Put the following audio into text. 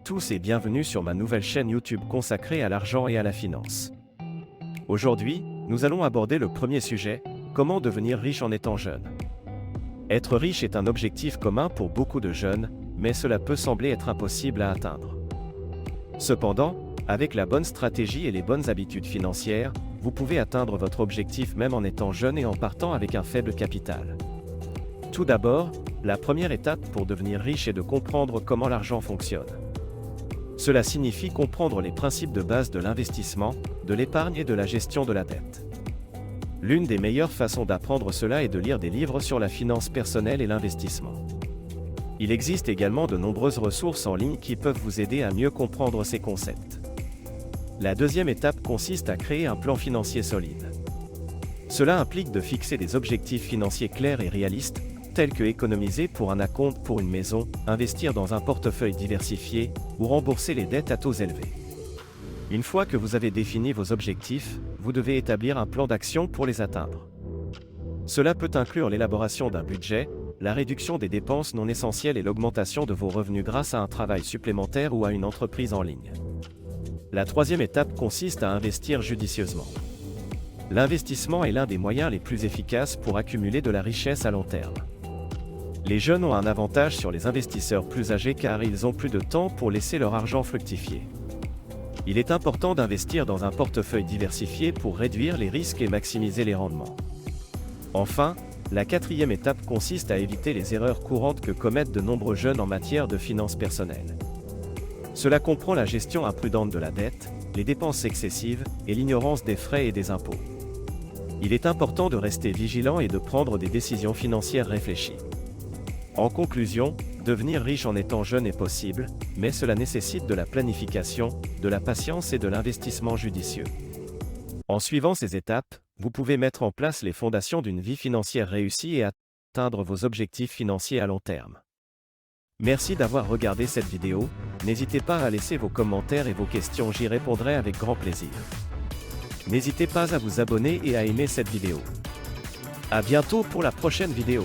tous et bienvenue sur ma nouvelle chaîne YouTube consacrée à l'argent et à la finance. Aujourd'hui, nous allons aborder le premier sujet, comment devenir riche en étant jeune. Être riche est un objectif commun pour beaucoup de jeunes, mais cela peut sembler être impossible à atteindre. Cependant, avec la bonne stratégie et les bonnes habitudes financières, vous pouvez atteindre votre objectif même en étant jeune et en partant avec un faible capital. Tout d'abord, la première étape pour devenir riche est de comprendre comment l'argent fonctionne. Cela signifie comprendre les principes de base de l'investissement, de l'épargne et de la gestion de la dette. L'une des meilleures façons d'apprendre cela est de lire des livres sur la finance personnelle et l'investissement. Il existe également de nombreuses ressources en ligne qui peuvent vous aider à mieux comprendre ces concepts. La deuxième étape consiste à créer un plan financier solide. Cela implique de fixer des objectifs financiers clairs et réalistes, tels que économiser pour un acompte pour une maison, investir dans un portefeuille diversifié, ou rembourser les dettes à taux élevés. Une fois que vous avez défini vos objectifs, vous devez établir un plan d'action pour les atteindre. Cela peut inclure l'élaboration d'un budget, la réduction des dépenses non essentielles et l'augmentation de vos revenus grâce à un travail supplémentaire ou à une entreprise en ligne. La troisième étape consiste à investir judicieusement. L'investissement est l'un des moyens les plus efficaces pour accumuler de la richesse à long terme. Les jeunes ont un avantage sur les investisseurs plus âgés car ils ont plus de temps pour laisser leur argent fructifier. Il est important d'investir dans un portefeuille diversifié pour réduire les risques et maximiser les rendements. Enfin, la quatrième étape consiste à éviter les erreurs courantes que commettent de nombreux jeunes en matière de finances personnelles. Cela comprend la gestion imprudente de la dette, les dépenses excessives et l'ignorance des frais et des impôts. Il est important de rester vigilant et de prendre des décisions financières réfléchies. En conclusion, devenir riche en étant jeune est possible, mais cela nécessite de la planification, de la patience et de l'investissement judicieux. En suivant ces étapes, vous pouvez mettre en place les fondations d'une vie financière réussie et atteindre vos objectifs financiers à long terme. Merci d'avoir regardé cette vidéo, n'hésitez pas à laisser vos commentaires et vos questions, j'y répondrai avec grand plaisir. N'hésitez pas à vous abonner et à aimer cette vidéo. À bientôt pour la prochaine vidéo.